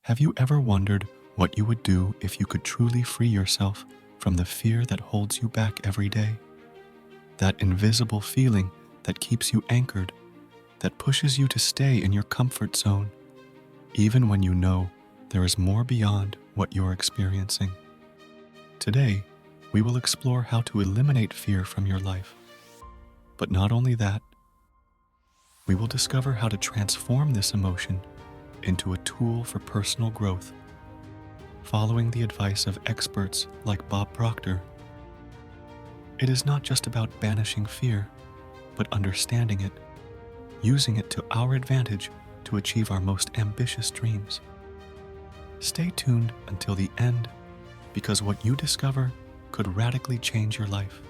Have you ever wondered what you would do if you could truly free yourself from the fear that holds you back every day? That invisible feeling that keeps you anchored, that pushes you to stay in your comfort zone, even when you know there is more beyond what you're experiencing. Today, we will explore how to eliminate fear from your life. But not only that, we will discover how to transform this emotion into a tool for personal growth, following the advice of experts like Bob Proctor. It is not just about banishing fear, but understanding it, using it to our advantage to achieve our most ambitious dreams. Stay tuned until the end, because what you discover could radically change your life.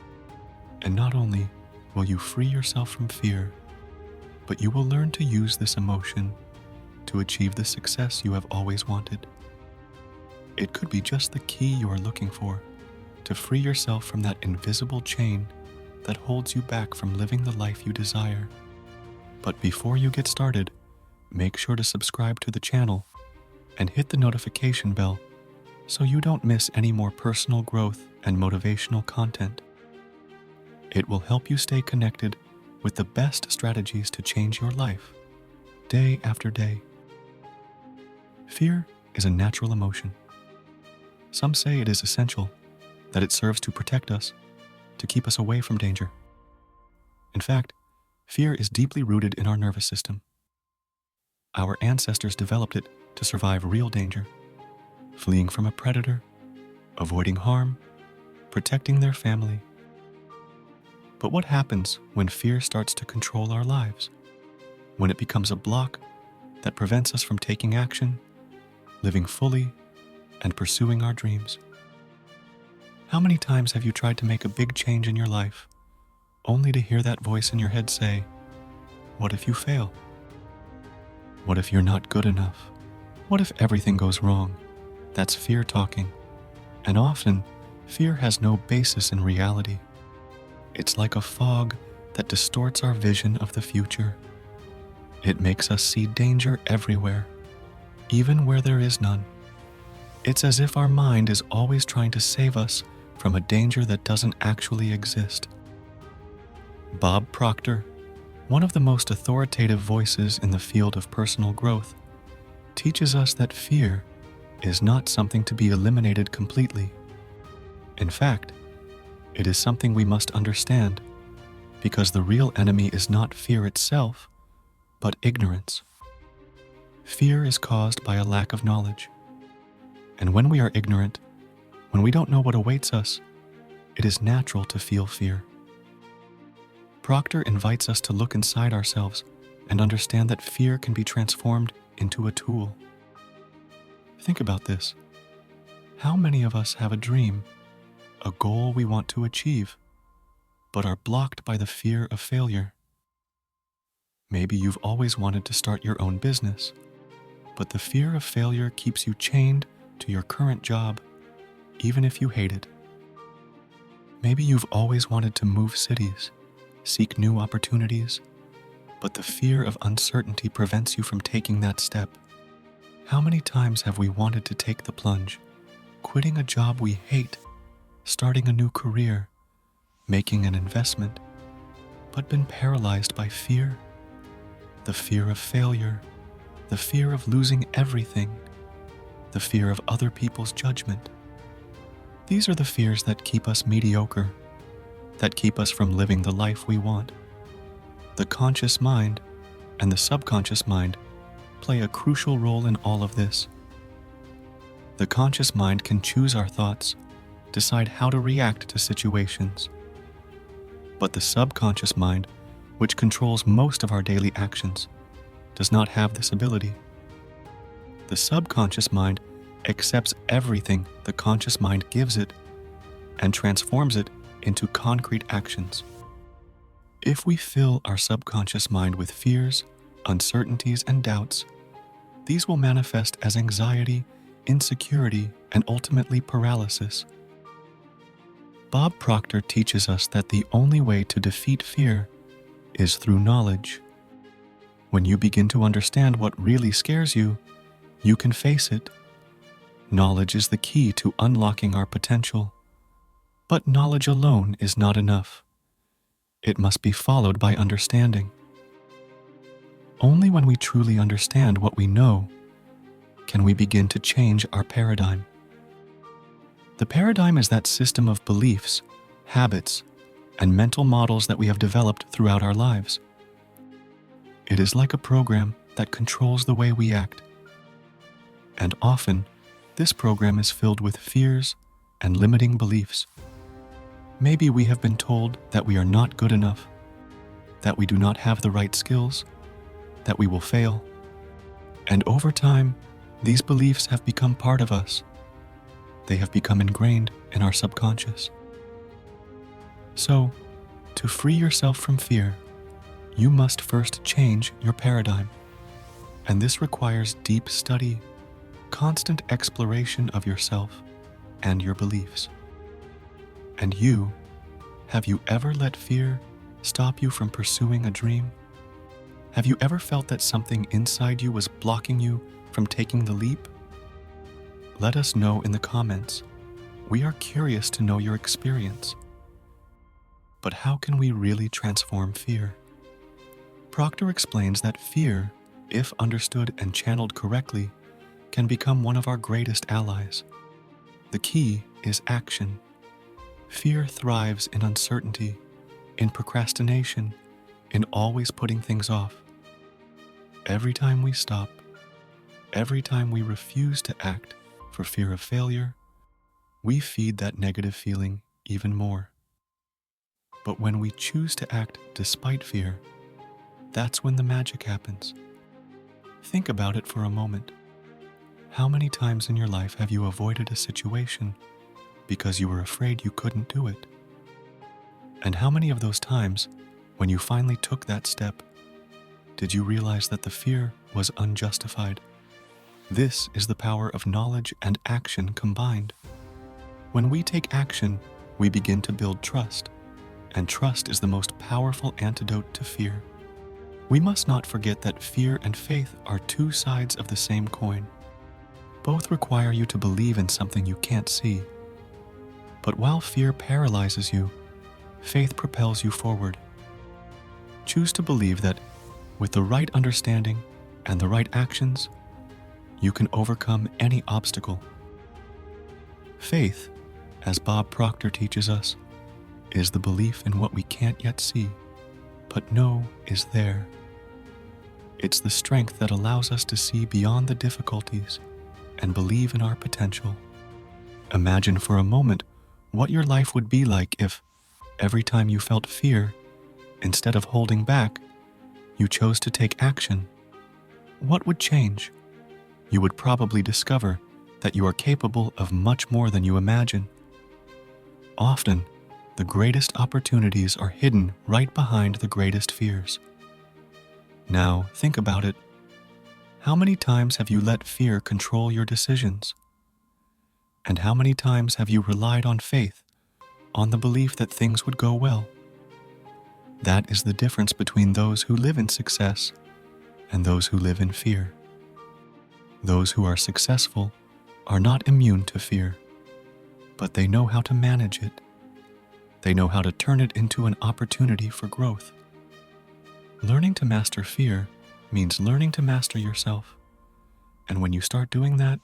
And not only will you free yourself from fear, but you will learn to use this emotion to achieve the success you have always wanted. It could be just the key you are looking for to free yourself from that invisible chain that holds you back from living the life you desire. But before you get started, make sure to subscribe to the channel and hit the notification bell so you don't miss any more personal growth and motivational content. It will help you stay connected with the best strategies to change your life, day after day. Fear is a natural emotion. Some say it is essential, that it serves to protect us, to keep us away from danger. In fact, fear is deeply rooted in our nervous system. Our ancestors developed it to survive real danger, fleeing from a predator, avoiding harm, protecting their family. But what happens when fear starts to control our lives? When it becomes a block that prevents us from taking action, living fully, and pursuing our dreams? How many times have you tried to make a big change in your life, only to hear that voice in your head say, "What if you fail? What if you're not good enough? What if everything goes wrong?" That's fear talking. And often, fear has no basis in reality. It's like a fog that distorts our vision of the future. It makes us see danger everywhere, even where there is none. It's as if our mind is always trying to save us from a danger that doesn't actually exist. Bob Proctor, one of the most authoritative voices in the field of personal growth, teaches us that fear is not something to be eliminated completely. In fact, it is something we must understand, because the real enemy is not fear itself, but ignorance. Fear is caused by a lack of knowledge. And when we are ignorant, when we don't know what awaits us, it is natural to feel fear. Proctor invites us to look inside ourselves and understand that fear can be transformed into a tool. Think about this. How many of us have a dream, a goal we want to achieve, but are blocked by the fear of failure? Maybe you've always wanted to start your own business, but the fear of failure keeps you chained to your current job, even if you hate it. Maybe you've always wanted to move cities, seek new opportunities, but the fear of uncertainty prevents you from taking that step. How many times have we wanted to take the plunge, quitting a job we hate, starting a new career, making an investment, but been paralyzed by fear? The fear of failure, the fear of losing everything, the fear of other people's judgment. These are the fears that keep us mediocre, that keep us from living the life we want. The conscious mind and the subconscious mind play a crucial role in all of this. The conscious mind can choose our thoughts, decide how to react to situations. But the subconscious mind, which controls most of our daily actions, does not have this ability. The subconscious mind accepts everything the conscious mind gives it and transforms it into concrete actions. If we fill our subconscious mind with fears, uncertainties, and doubts, these will manifest as anxiety, insecurity, and ultimately paralysis. Bob Proctor teaches us that the only way to defeat fear is through knowledge. When you begin to understand what really scares you, You can face it. Knowledge is the key to unlocking our potential. But knowledge alone is not enough. It must be followed by understanding. Only when we truly understand what we know can we begin to change our paradigm. The paradigm is that system of beliefs, habits, and mental models that we have developed throughout our lives. It is like a program that controls the way we act. And often, this program is filled with fears and limiting beliefs. Maybe we have been told that we are not good enough, that we do not have the right skills, that we will fail. And over time, these beliefs have become part of us. They have become ingrained in our subconscious. So, to free yourself from fear, you must first change your paradigm. And this requires deep study, constant exploration of yourself and your beliefs. And you, have you ever let fear stop you from pursuing a dream? Have you ever felt that something inside you was blocking you from taking the leap? Let us know in the comments. We are curious to know your experience. But how can we really transform fear? Proctor explains that fear, if understood and channeled correctly, can become one of our greatest allies. The key is action. Fear thrives in uncertainty, in procrastination, in always putting things off. Every time we stop, every time we refuse to act for fear of failure, we feed that negative feeling even more. But when we choose to act despite fear, that's when the magic happens. Think about it for a moment. How many times in your life have you avoided a situation because you were afraid you couldn't do it? And how many of those times, when you finally took that step, did you realize that the fear was unjustified? This is the power of knowledge and action combined. When we take action, we begin to build trust, and trust is the most powerful antidote to fear. We must not forget that fear and faith are two sides of the same coin. Both require you to believe in something you can't see. But while fear paralyzes you, faith propels you forward. Choose to believe that with the right understanding and the right actions, you can overcome any obstacle. Faith, as Bob Proctor teaches us, is the belief in what we can't yet see, but know is there. It's the strength that allows us to see beyond the difficulties and believe in our potential. Imagine for a moment what your life would be like if, every time you felt fear, instead of holding back, you chose to take action. What would change? You would probably discover that you are capable of much more than you imagine. Often, the greatest opportunities are hidden right behind the greatest fears. Now, think about it. How many times have you let fear control your decisions? And how many times have you relied on faith, on the belief that things would go well? That is the difference between those who live in success and those who live in fear. Those who are successful are not immune to fear, but they know how to manage it. They know how to turn it into an opportunity for growth. Learning to master fear means learning to master yourself. And when you start doing that,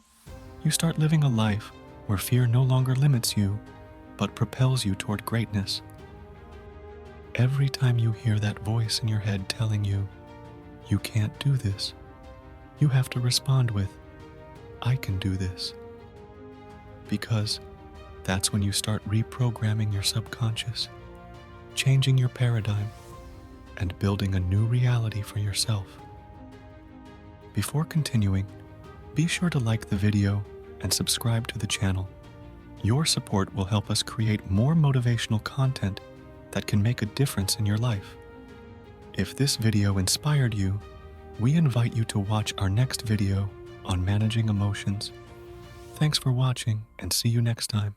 you start living a life where fear no longer limits you, but propels you toward greatness. Every time you hear that voice in your head telling you, you can't do this, you have to respond with, I can do this. Because that's when you start reprogramming your subconscious, changing your paradigm, and building a new reality for yourself. Before continuing, be sure to like the video and subscribe to the channel. Your support will help us create more motivational content that can make a difference in your life. If this video inspired you, we invite you to watch our next video on managing emotions. Thanks for watching, and see you next time.